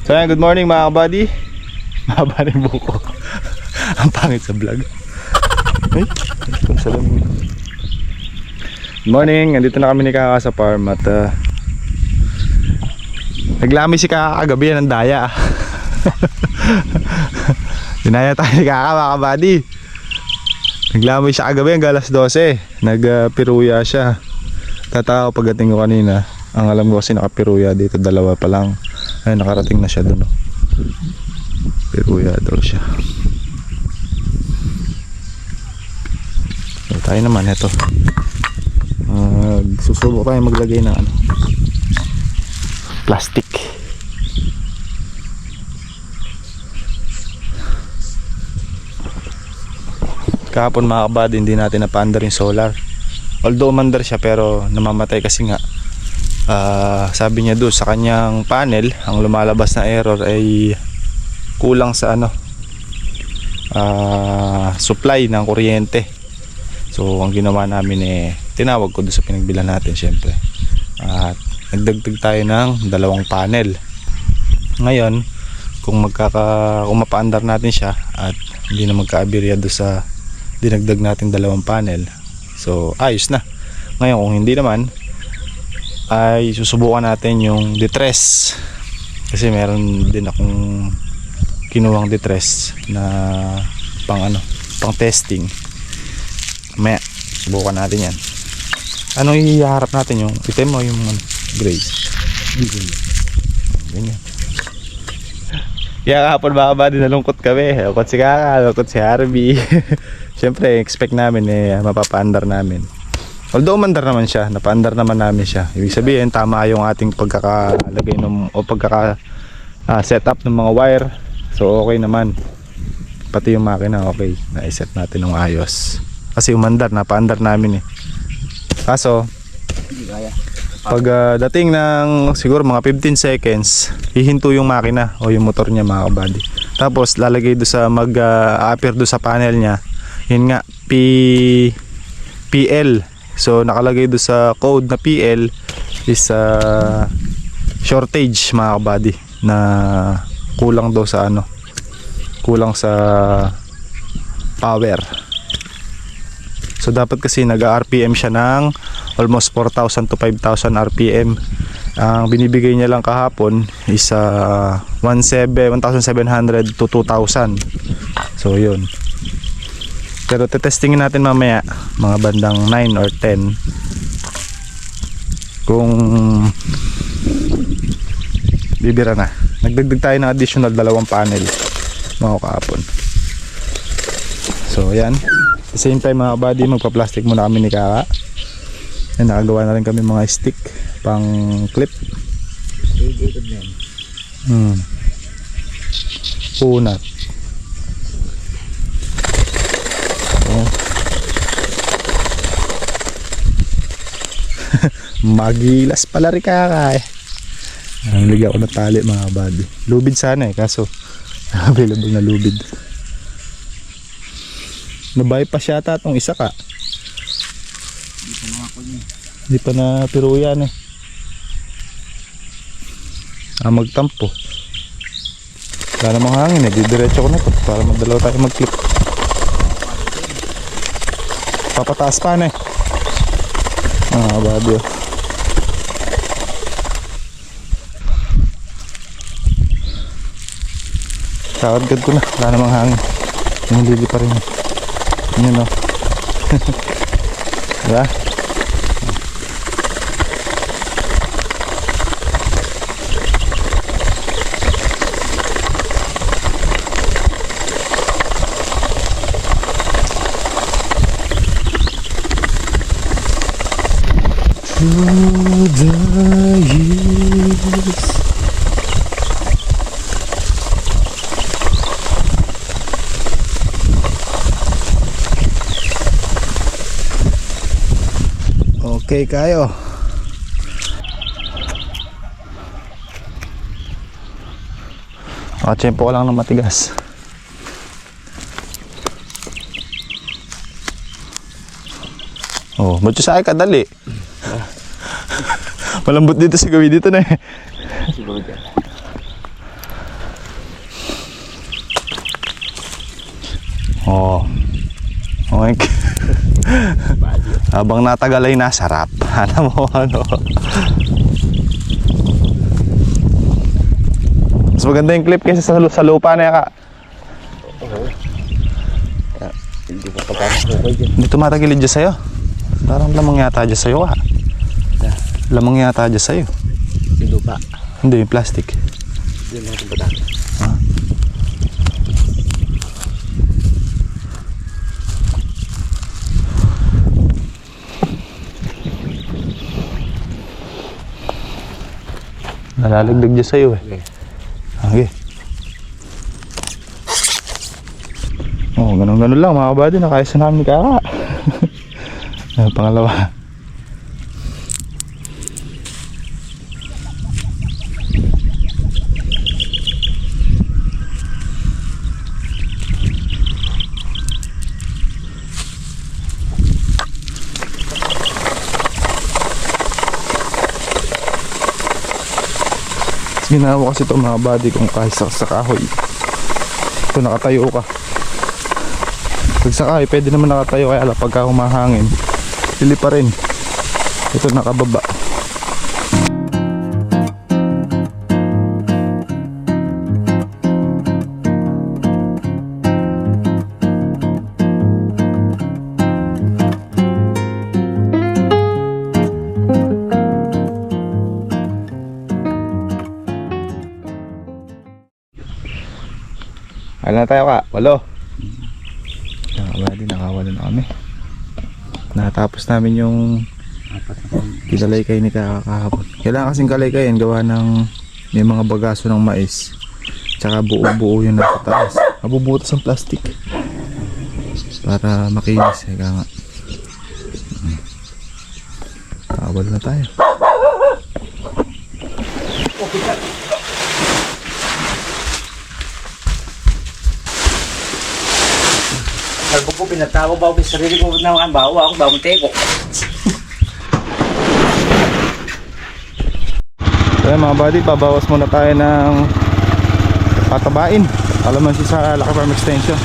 So yan, good morning mga kabady. Mahaba rin buko. Ang pangit sa vlog. Ay, itong salamin. Good morning, andito na kami ni Kaka sa farm at naglami si Kaka kagabi ng daya. Dinaya tayo ni Kaka mga kabady. Naglami siya kagabi hanggang alas 12. Nagpiruya siya. Tataka ko pagdating ko kanina. Ang alam ko kasi nakapiruya dito, dalawa pa lang. Ay, nakarating na siya dun. Piruya daw siya. So, tayo naman, ito. Susubok tayo maglagay ng plastic. Kahapon mga kabady, hindi natin napaandar yung solar. Although umandar siya pero namamatay kasi nga sabi niya doon sa kanyang panel, ang lumalabas na error ay kulang sa supply ng kuryente. So ang ginawa namin tinawag ko doon sa pinagbilan natin syempre. At nagdagdag tayo ng 2 panel. Ngayon, kung mapaandar natin siya at hindi na magka-aberya doon sa dinagdag natin 2 panel, so ayos na. Ngayon kung hindi naman, ay susubukan natin yung detress, kasi meron din akong kinuwang detress na pang testing. May subukan natin yan. Anong iharap natin, yung item o yung gray? Ganyan. Kaya kahapon mga kabady, nalungkot kami. Lungkot si Kaka, lungkot si Harvey. Siyempre expect namin mapapaandar namin. Although umandar naman siya, napaandar naman namin siya. Ibig sabihin tama yung ating pagkakalagay o setup ng mga wire. So okay naman. Pati yung makina okay, na-set natin ng ayos. Kasi umandar, napaandar namin Kaso pag dating ng siguro mga 15 seconds, hihinto yung makina o yung motor niya mga kabady. Tapos lalagay do sa appear do sa panel niya. Yun nga, PL. So nakalagay do sa code na PL is shortage mga kabady, na kulang daw sa kulang sa power. So dapat kasi nag-RPM siya ng almost 4,000 to 5,000 RPM. Ang binibigay niya lang kahapon is 1,700 to 2,000. So yun. Pero tetestingin natin mamaya mga bandang 9 or 10 kung bibira na. Nagdagdag tayo ng additional 2 panel mga kahapon. So yan. At the same time mga kabady, magpa-plastic muna kami ni Kaka. Yan, nakagawa na rin kami mga stick pang clip. Punat. Magilas pala rin Kaka Nalagyan ko na tali mga kabady. Lubid sana kaso available na lubid. Na-bypass yata itong isa ka. Hindi pa na piruyan magtampo. Wala namang hangin didiretso ko na ito para magdalaw tayo mag-clip. Papataas pa kabady Tawad ko na, wala namang hangin. Nilili pa rin yun diba? Through the years, okay kayo. Tiyempo ko lang ng matigas. Oh, ba't sa akin kadali? Malambot dito sa gawin dito na eh. Oo. Oink. Habang natagal ay nasarap. Alam mo ano. Mas maganda yung clip kaysa sa lupa na yaka. Hindi ko pagkamakukay dyan. Hindi tumatagilid dyan sa'yo. Parang lamang yata dyan sa'yo ka. Lamang yata dyan sa'yo. Yung lupa. Hindi, yung plastic. Yun natin ba dati? Ah. Nalalagdag dyan sa'yo eh. Okay. Okay. Oh, ganun-ganun lang mga kabady. Nakayos na namin ni Kaka. Pangalawa. Ginawa ko kasi ito mga buddy kung kahit sa kahoy ito nakatayo ka pag sa kahoy pwede naman nakatayo kaya ala pagka humahangin pili pa rin ito nakababa. Alam na tayo ka, 8. Nakawala na kami. Natapos namin yung kinalaykay ni Kaka kahapon. Kailangan kasing kalaykayin gawa ng may mga bagaso ng mais. Tsaka buo-buo yung nasa taas. Mabubutas ang plastic. Para makinis. Ika nga. Nakawala na tayo. Sabi ko, pinatawa ba ako sa sarili ko na ang bawa ako, bawang teko. Kaya mga buddy, babawas muna tayo ng patabain. Alamansi sa Lucky Farm Extension.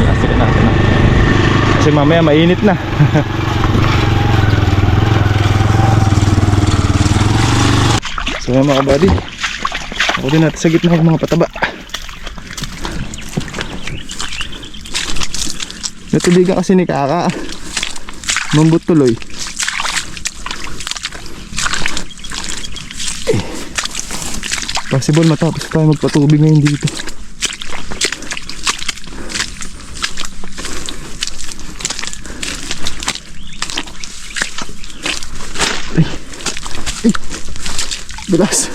Lasikin natin na. Kasi mamaya mainit na. So yan mga buddy, ako din natin sa gitna ng mga pataba. Natubigan kasi ni Kaka. Mambut tuloy. Possible matapos tayo magpatubig ngayon dito. Ay. Ay. Bilas.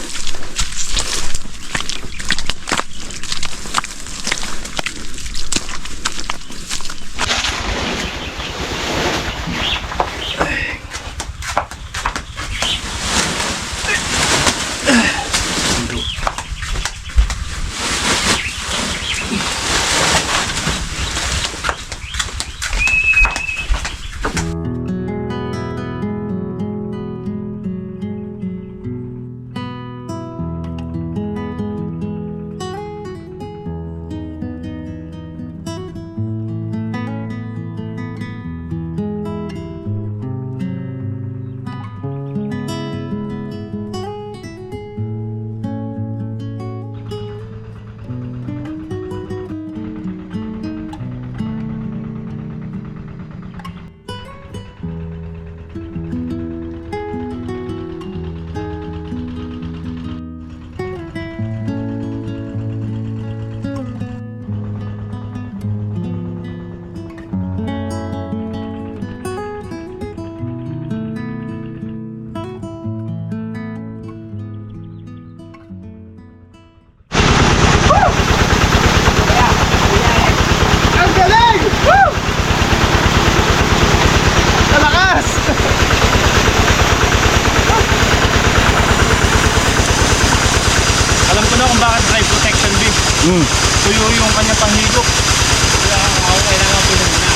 Tuyo yung kanya panghigop. Kaya ako kailangan pinag-na.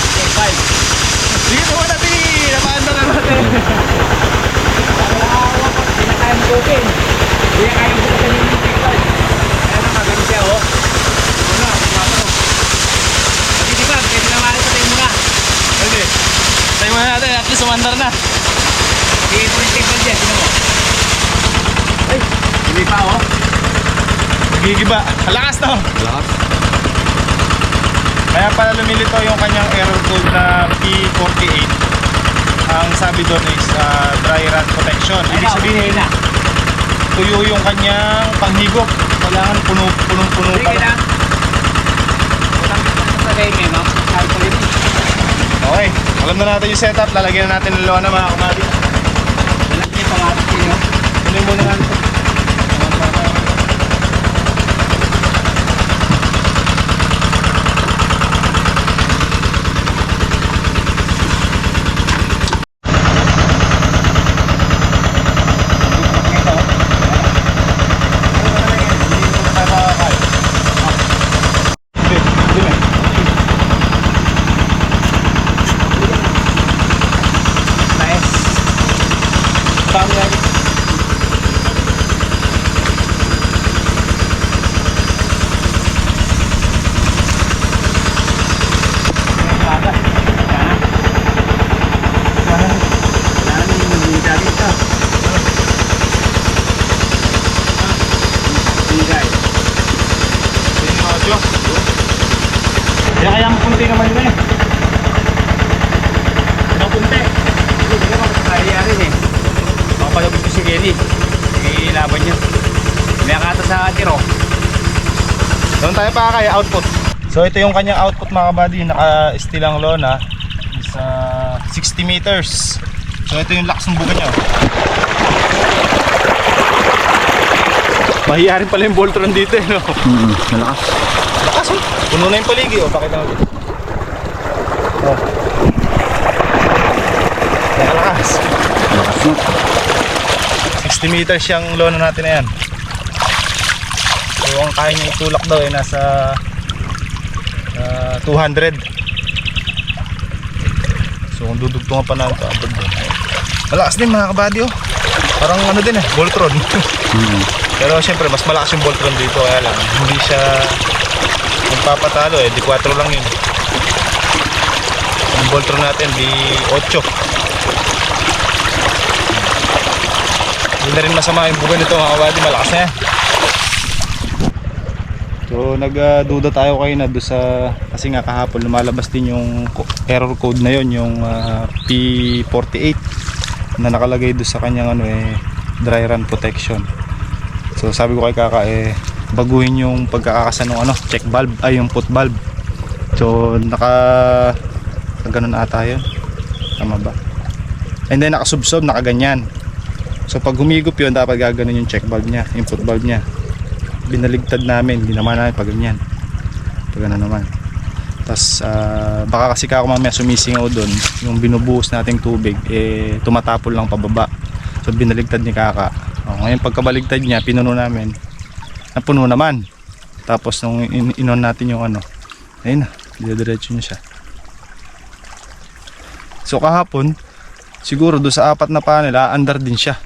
Okay, 5. Sige naman natin. Napaanda na natin. Hindi na kaya mag-open. Hindi na kaya mag-open yung take 5. Kaya na magano siya, oh. Wala, 4. Gumigiba. Lakas to. Lakas. Kaya pala lumilito yung kanyang error code na P48. Ang sabi doon is dry run protection. Ibig sabihin, tuyo yung kanyang panghigop. Kailangan punong-puno Sige pa. na. Walang sa game no? Okay, alam na natin yung setup. Lalagyan na natin ng lona mga kamadi. Walang kita nga sino. Tuloy muna nga ito. Nice. Kaya mapunti naman yun eh. Napunti. Hindi ka makakayari eh. Makapalabit ko si Kenny. Ilaban niya. May akata sa tiro. Doon tayo pa kaya output. So ito yung kanyang output mga kabady. Naka-steel ang lona. Is 60 meters. So ito yung lakas ng buga niya. Mahiyari pala yung Voltron dito eh, no? Malakas. Lakas oh. Puno na yung paligi oh. Pakita mo dito. Oh. Nakalakas. Malakas mo. 60 meters yung lona natin na yan. So ang kaya niya itulak daw ay nasa 200. So kung dudugtungan pa natin ito, malakas din mga kabady oh. Parang ano din eh, Voltron. Pero syempre mas malakas yung Voltron dito, kaya lang hindi siya magpapatalo eh, di 4 lang yun. Yung Voltron natin di 8. Hindi na rin masama yung buga nito mga kabady, malakas na yan. So nagduda tayo kayo na doon sa, kasi nga kahapon lumalabas din yung error code na yon, yung P48 na nakalagay doon sa kanyang ano eh, dry run protection. So sabi ko kay Kaka eh baguhin yung pagkakasa ng ano, check valve ay yung put valve. So ganun ata yun. Tama ba? And then nakasubsob, nakaganyan. So pag humigop yun dapat gaganon yung check valve niya, yung put valve niya. Binaligtad namin, ginawa namin pag ganyan. Pag ano naman. Tapos baka kasi Kako mamaya sumisingaw doon, yung binubuhos nating tubig eh tumatapol lang pababa. So binaligtad ni Kaka. Ngayon pagkabaligtad niya, pinuno namin. Napuno naman. Tapos nung inon natin yung ano, ayun na, diretso niya siya. So kahapon, siguro doon sa 4 na panel, aandar din siya.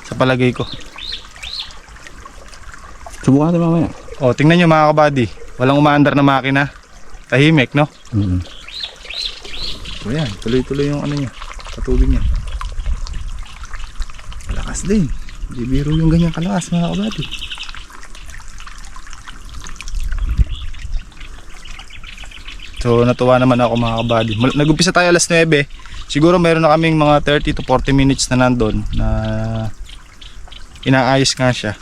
Sa palagay ko. Subukan natin mamaya. O, tingnan nyo mga kabady. Walang umaandar na makina. Tahimik, no? So yan, tuloy-tuloy yung ano niya, patubig niya. Malakas din. Hindi biro yung ganyang kalakas mga kabady. So natuwa naman ako mga kabady. Nag-umpisa tayo alas 9. Siguro meron na kaming mga 30 to 40 minutes na nandun na inaayos nga siya.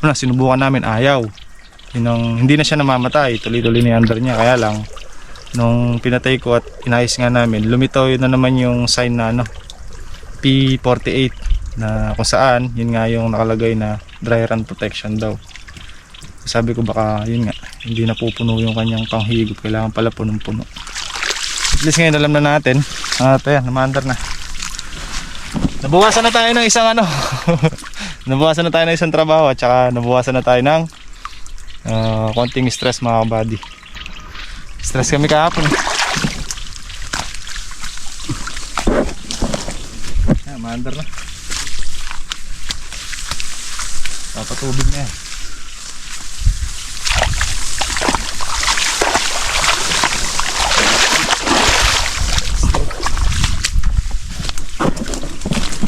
Una, sinubukan namin, ayaw. Hindi na siya namamatay, tuloy-tuloy ni under niya. Kaya lang nung pinatay ko at inayos nga namin, lumitaw yun na naman yung sign na ano, P48 na kung saan yun nga yung nakalagay na dry run protection daw. Sabi ko baka yun nga hindi na pupuno yung kanyang panghigop, kailangan pala punong-puno. At least ngayon alam na natin at ayan, namaandar na. Nabuwasan na tayo ng isang ano nabuwasan na tayo ng isang trabaho at saka nabuwasan na tayo ng konting stress mga kabady. Stress kami kahapon. Ayan, maandar na. Papatubig na yan.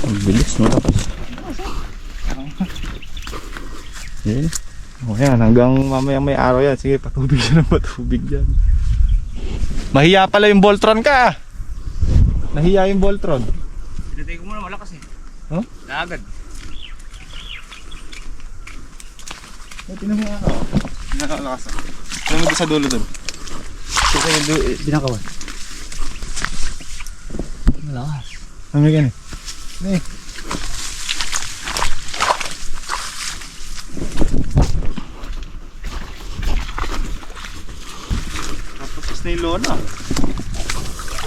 Ang bilis no? Yan. Okay Ayan, hanggang mamaya may araw yan. Sige, patubig siya ng patubig dyan. Mahiya pala yung Voltron ka. Nahiya yung Voltron. Pinatay ko muna, malakas eh. Huh? Naagad. Tinan mo ano. Nakalakas. Tinan mo doon sa dulo doon. Ito yung binakawan. Malakas. Ano yan eh? Eh. Tapos na yung lona.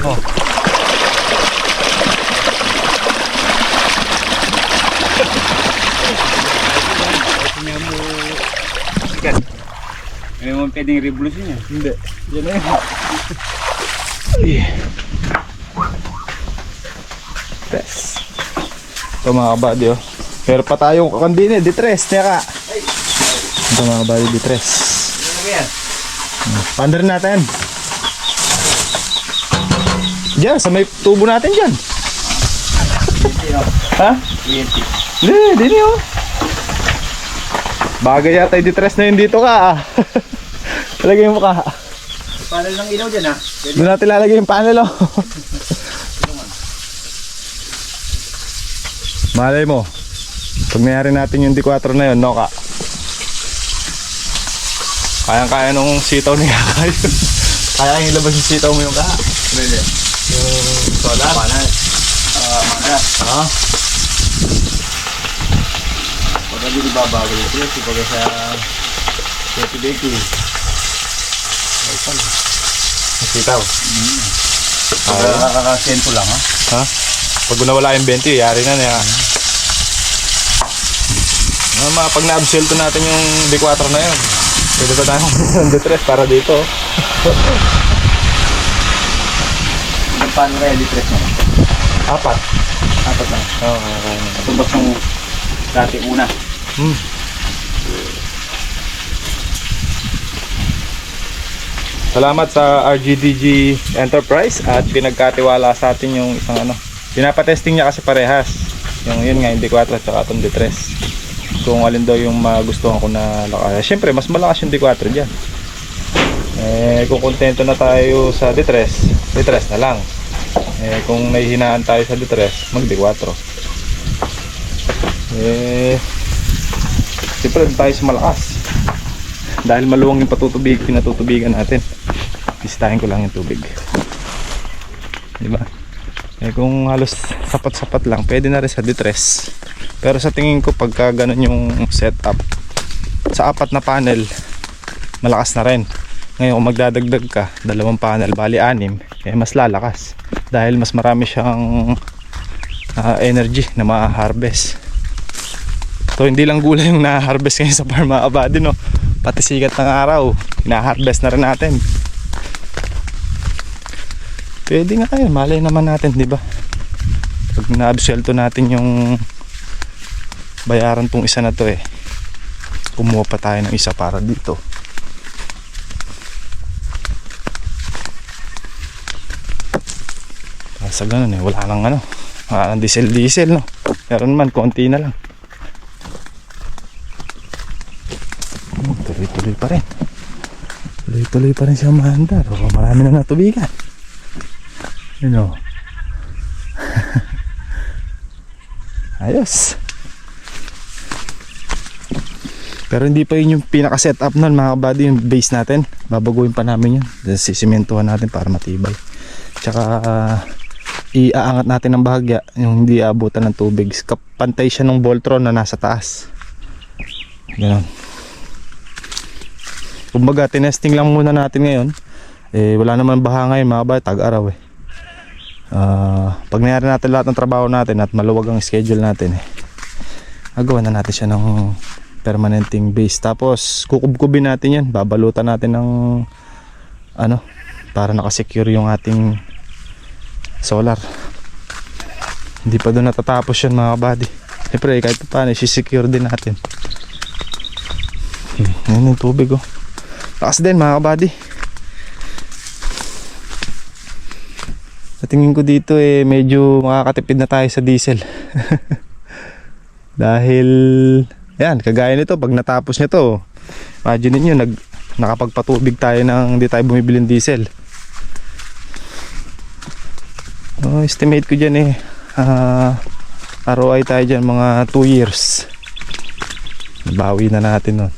Oh. Tingnan mo. Sikat. Ano mo pwedeng revolution yan? Hindi. Yan na yun. Tres. Ito mga kabady oh. Pero pa tayong kakandine, D3, niya ka. Ito mga kabady, D3. Ano ba yan? Pander natin. Diyan, sa may tubo natin dyan. Ha? Hindi oh. Bagay yata yung D3 na yun dito ka ah. Talagay mo ka. Panel ng ilaw dyan ha? Doon natin lalagay yung panel oh. Malay mo, pag nangyari natin yung D4 na yun, no ka? Kayang-kaya nung sitaw ni Kaka yun. Kaya yung ilabas yung sitaw mo yung Kaka. Pwede. Yung solar. Panel. Mga. Ha? Pagka di babago yung sila, pagka sa Beki. Ay pala. Yung sitaw. Pagka sento lang ha? Ha? Pag nawala yung 20, yari na niya. Pag na-absuelto natin yung D4 na yun, pwede pa tayong D3 para dito. Paano kaya litres mo? Apat. Apat lang. Oo, okay. Tumbas ng dati una. Salamat sa RGDG Enterprise at pinagkatiwala sa atin yung isang ano. Pinapatesting niya kasi parehas. Yung yun nga, yung D4 at saka itong D3. Kung alin daw yung magustuhan ko na lakas. Siyempre, mas malakas yung D4 dyan. Kung kontento na tayo sa D3, D3 na lang. Kung nahihinaan tayo sa D3, mag D4. Siyempre, doon tayo sa malakas. Dahil maluwang yung pinatutubigan natin. Pistahin ko lang yung tubig. Diba? Kung halos sapat-sapat lang, pwede na rin sa D3. Pero sa tingin ko, pagka ganun yung setup, sa apat na panel, malakas na rin. Ngayon, kung magdadagdag ka, 2 panel, bali 6, mas lalakas. Dahil mas marami siyang energy na ma-harvest. So, hindi lang gulay yung na-harvest ngayon sa farm mga kabady, no? Pati sikat ng araw, ina-harvest na rin natin. Pwede nga yun, malay naman natin, di ba? Pag na-absuelto natin yung bayaran tong isa na to kumuha pa tayo ng isa para dito. Sa ganun wala nang ano, wala nang diesel no. Meron naman, konti na lang. Tuloy-tuloy pa rin. Tuloy-tuloy pa rin siya maandar. Marami na natubigan. You know. Ayos. Pero hindi pa yun yung pinaka-setup nun mga kabady, yung base natin. Babaguhin pa namin yun. Sisimentuhan natin para matibay. Tsaka iaangat natin ng bahagya yung hindi aabutan ng tubig. Pantay siya ng Voltron na nasa taas. Ganun. Kumbaga, tinesting lang muna natin ngayon. Wala naman baha ngayon mga kabady, tag-araw pag nangyari natin lahat ng trabaho natin at maluwag ang schedule natin agawa na natin siya ng permanenting base. Tapos kukubkubin natin yan, babalutan natin ng ano para nakasecure yung ating solar. Hindi pa doon natatapos yan mga kabady. Siyempre kahit pa paano isi-secure din natin. Yan yung tubig lakas din mga kabady. Sa tingin ko dito medyo makakatipid na tayo sa diesel. Dahil yan, kagaya nito pag natapos nito Imagine niyo nakapagpatubig tayo nang hindi tayo bumibili ng diesel. Estimate ko dyan ROI tayo dyan mga 2 years. Nabawi na natin nun.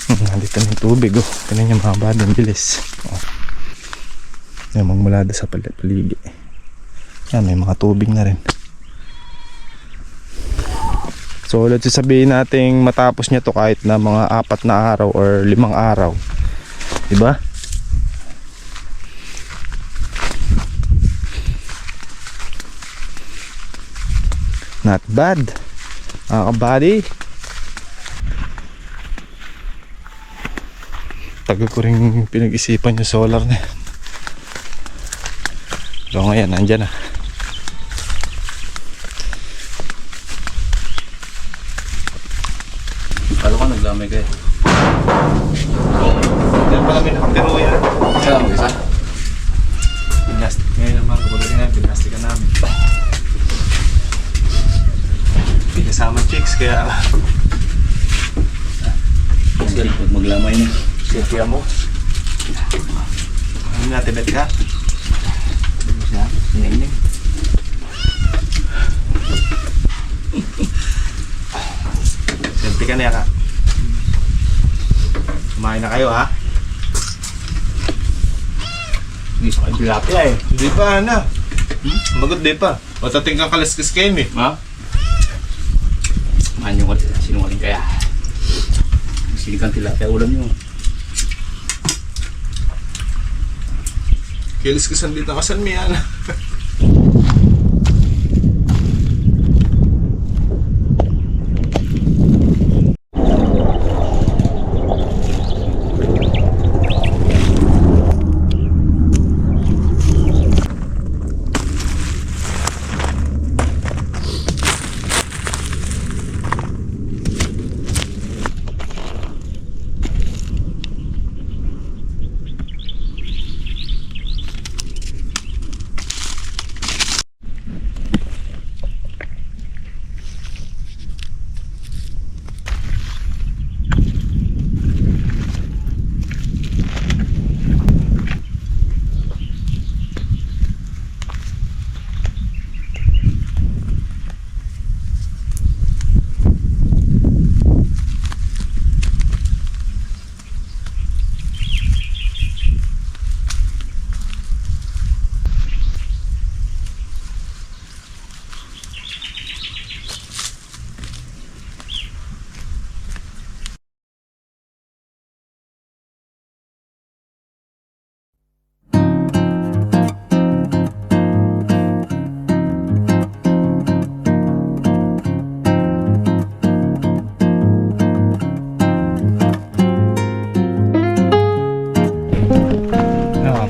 Nandito na yung tubig. Tignan nyo mga bad, ang bilis. Yan, magmula doon sa paligi. Yan, may mga tubig na rin. So let's sabihin nating matapos niya to kahit na mga 4 na araw or 5 araw. Diba? Not bad. Kabady. Tagal ko rin pinag-isipan yung solar na yan. So ngayon, nandyan na. Kalo ka naglamay kayo. Diyan pala may nakapiro yan. Kaya mo isa? Pinastik ngayon naman, kapag rin pinastikan namin. Pinasama chicks, kaya Sige, huwag maglamay na. safety mo. Ano natin, bet ka? Ning-ning. Safety ka na ya ka. Kumain na kayo, ha? Hindi sa kayo tilapia eh. Hindi pa, na. Magod di pa. Matating kang kalaskis kayo, eh. Ha? Manyo ka, sinungaling kaya. Siligang tilapia ulam nyo. Kalaskisan dito kasan mo yan.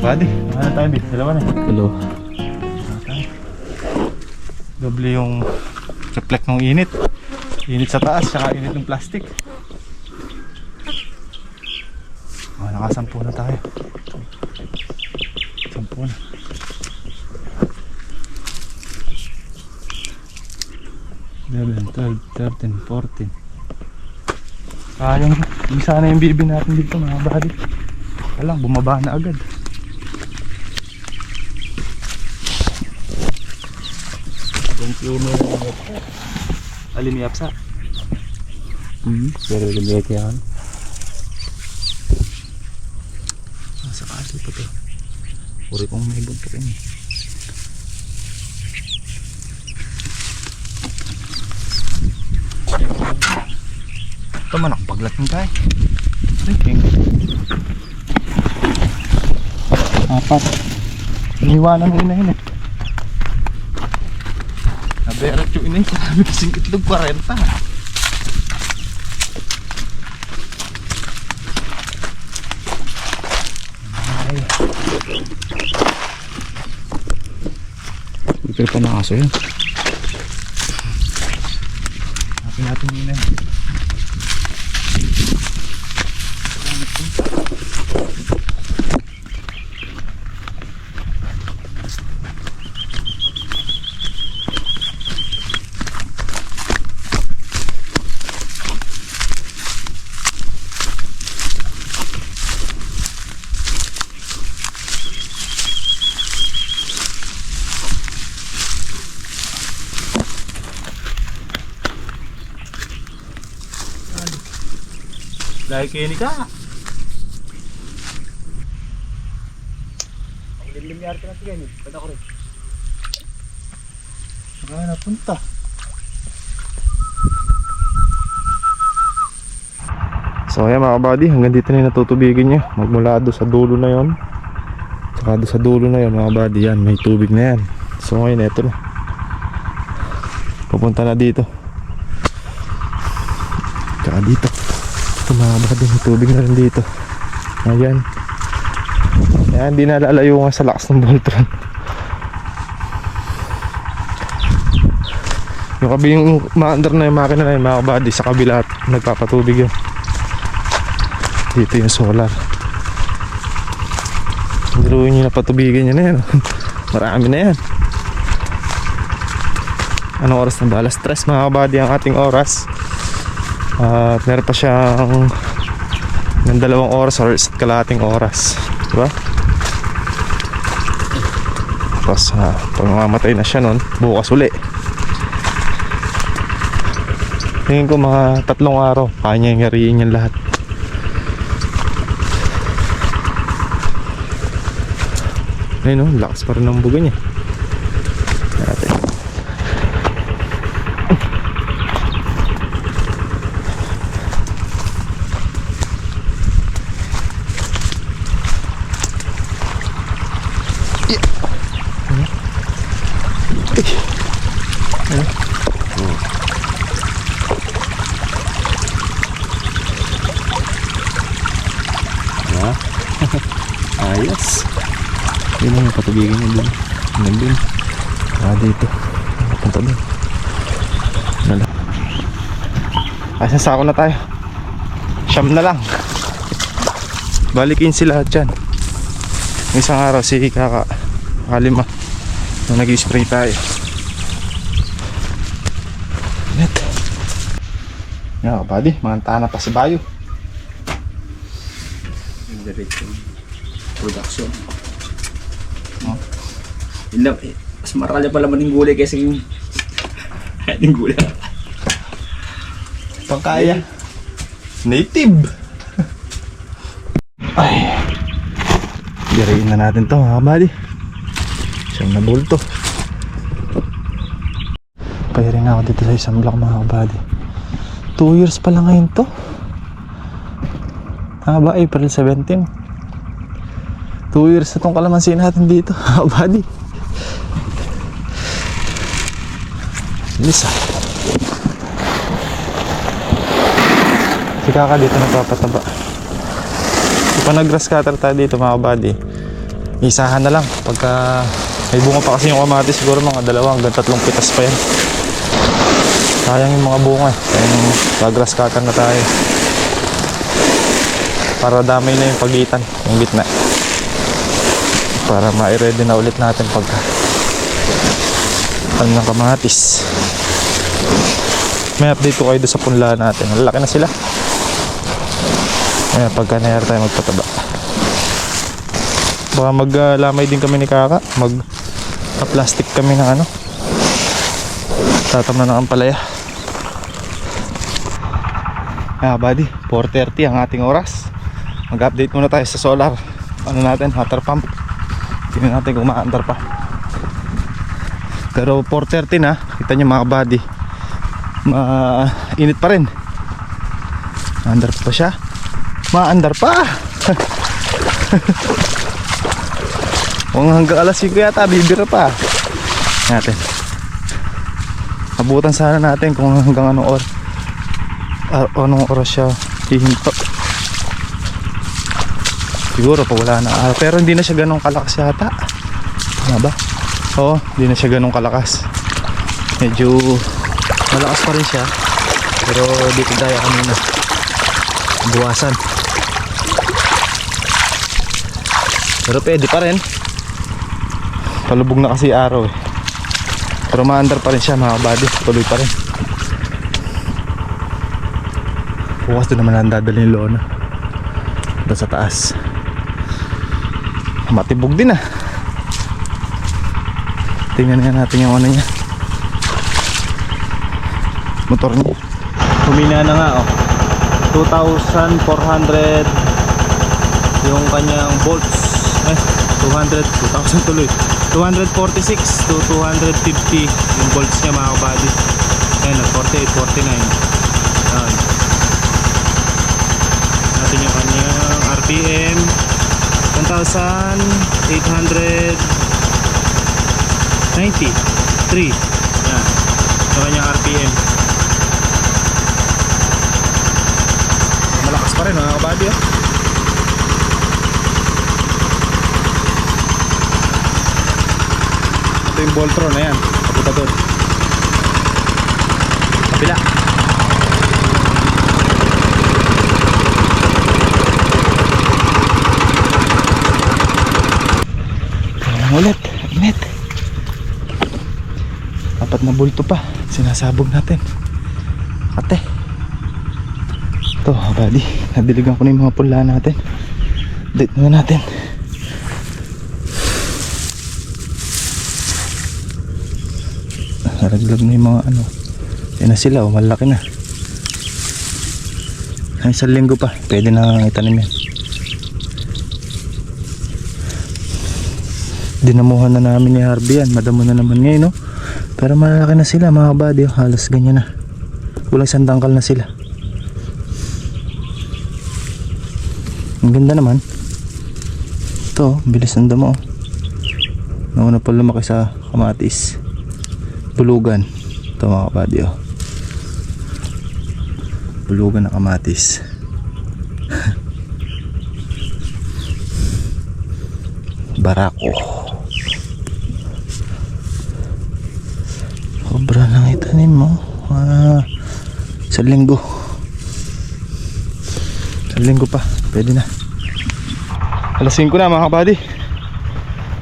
Buddy, ano tayo, Bit? Dalawa na. Hello. Doble yung reflect ng init. Init sa taas, saka init ng plastic. Nakasampu na tayo. 10 na. Eleven, 12, 13, 14. Sayang, yung sana yung bibi natin dito mga buddy. Alang, bumaba na agad. Alimiyapsa. Pero lumiyat yan. Sa kasi pa to. Uri kong may bunto rin. Ito man ako paglat ng tayo. Thinking. 4. Iniwanan ng inahin eh. Naberat yung inahin. Sabi kasing itlog 40. Ay. Pero pa na aso yun. Natin natin yung inahin. Dahil kayo ni ka. Ang limlimyar ka na tigay. Pada ko rin. Saan napunta? So ayan mga kabady, hanggang dito na yung natutubigin nyo. Magmula doon sa dulo na yon, saka doon sa dulo na yon mga kabady, yan, may tubig na yan. So ngayon eto na, pupunta na dito. Saka dito, ito mga kabady, may tubig na rin dito. Ayan. Ayan, di nalalayo nga sa lakas ng Voltron. Yung kabilang ma-under na yung makina na yung mga kabady, sa kabila at nagpapatubig yun. Dito yung solar. Diruin nyo na patubigan nyo na yan. Marami na yan. Anong oras na ba? Alas 3 mga kabady ang ating oras. At meron pa siyang ng 2 oras or isa't kalahating oras. Diba? Tapos pag mamamatay na siya nun, bukas uli. Tingin ko mga 3 araw kanya yung ngariin yan lahat. Ayun o, lakas pa rin ang buga niya. Natin. Yeah. Ayos. Yun lang yung patubigin niya dun. Hanggang dun. Dito. Punta dun. Nala. Ay, sasako na tayo. Siyam na lang. Balikin sila dyan. Isang araw si kakalima nung nag-spray tayo. Net. Yan kabady, mga na pa si Bayo. Diretso. Production. Yun lang, mas marami pala maning gulay kaysa yung ating gulay. Pangkaya. Native. Ay. Dirayin na natin to mga kabady. Siyang nabulto. Pahirin na ako dito sa isang block mga kabady. 2 years pa lang ngayon to. Tama ba? April 17. 2 years na tong kalamansi natin dito mga kabady. Lisa. Si Kaka dito nagpapataba. Kung nag-grass cutter tayo dito mga kabady, isahan na lang. Pagka may bunga pa kasi yung kamatis, siguro mga 2 hanggang 3 pitas pa yan. Sayang yung mga bunga. Kaya nag-grass cutter na tayo. Para damay na yung pagitan, yung gitna. Para ma-ready na ulit natin pagka ng kamatis. May update ko kayo doon sa punla natin. Malaki na sila. Ayan, pagka nayari tayo magpataba. Baka maglamay din kami ni Kaka. Mag-plastic kami ng tatam na ng ampalaya. Buddy, 4:30 ang ating oras. Mag-update muna tayo sa solar. Natin, water pump. Tingnan natin kung maandar pa. Pero 4:30 na, kita nyo mga kabady, mainit pa rin. Maandar pa siya. Maandar pa. Kung hanggang alas 5 yata, bibira pa. Natin. Abutan sana natin kung hanggang anong oras siya hihinto. Siguro pa wala na araw. Pero hindi na siya ganun kalakas yata. Ano ba? Oo, hindi na siya ganun kalakas. Medyo malakas pa rin siya. Pero dito tayo kanina buwasan. Pero pwede pa rin. Palubog na kasi araw eh. Pero maandar pa rin siya mga kabady. Tuloy pa rin. Bukas doon naman ang dadali ni Lona. Doon sa taas. Matibog din ah. Tingnan nga natin yung niya. Motor niya. Humina na nga oh. 2,400 yung kanyang bolts. 200 tuloy. 246 to 250 yung bolts niya mga kabady. Ayan, 48, 49. Ayan. Natin yung kanyang RPM 1,893. Ayan. Yung kanyang RPM. Malakas pa rin mga kabady, oh. Ito yung Voltron na yan. Kapunta doon. Kapila. Ayan ulit. Init. 4 na bulto pa. Sinasabog natin. Ate. Ito, buddy. Nadiligan ko na yung mga pula natin. Date na natin. Naraglag na yung mga ano. Yan na sila, oh, malaki na. Ay, 1 linggo pa. Pwede na itanim yan. Dinamuhan na namin ni Harvey yan. Madamo na naman ngayon, no? Pero malaki na sila mga kabady, oh. Halos ganyan na. Kulang 1 tangkal na sila. Ang ganda naman. Ito, bilis ng damo, oh. Nauna pa lumaki sa kamatis. Bulugan. Ito mga kabady, oh. Bulugan na kamatis. Barako. Sobra lang itanim mo. 1 linggo. 1 linggo pa. Pwede na. Alas 5 na mga kabady.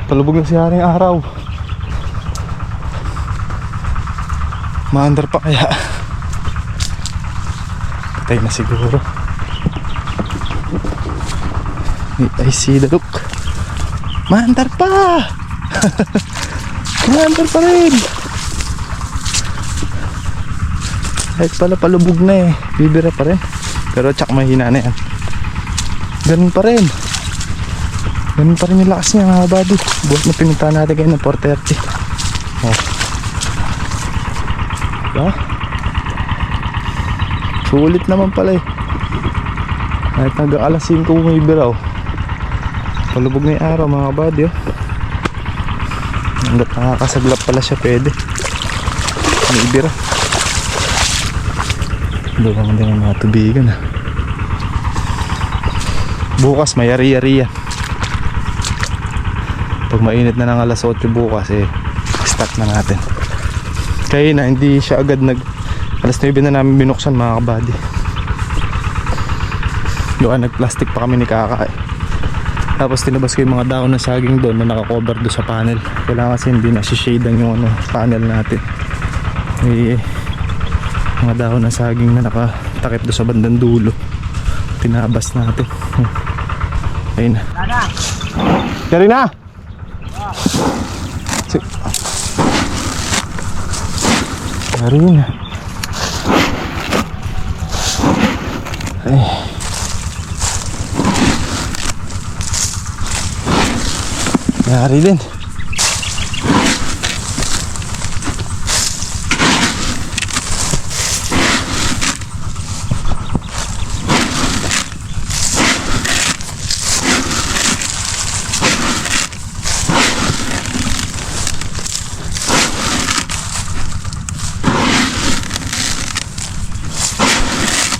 Talubog na si Haring Araw. Maandar pa kaya. Patay na siguro. I see the look. Maandar pa. Maandar pa rin. Kahit pala palubog na eh, bibira pa rin. Pero tsak mahina na yan. Ganun pa rin. Ganun pa rin yung lakas niya mga buddy. Buhat na pinunta natin kayo ng 430. Oh. Diba? Sulit naman pala eh. Kahit hanggang alas 5 bumibiraw. Palubog na yung araw mga buddy, oh. Hanggat nakakasaglap pala siya pwede. Bumibira. Doon din ang mga tubigan, ah. Bukas may ari-ari yan. Pag mainit na ng alas 8 bukas eh, start na natin. Kaya na hindi siya agad alas 9 na namin binuksan mga kabady. Doon nag-plastic pa kami ni Kaka eh. Tapos tinabas ko yung mga daon ng saging doon na nakakover doon sa panel. Kailangan kasi hindi na-shadean yung panel natin. Eh, mga dahon ng saging na nakatakip doon sa bandang dulo. Tinabas natin. Ayun na. Kari na! Kari na. Ay. Kari din.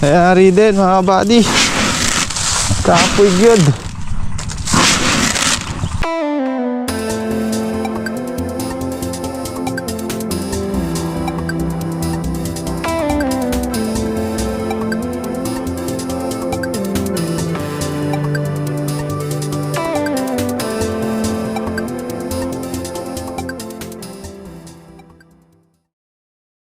Ayari din mga buddy. Kapoy good.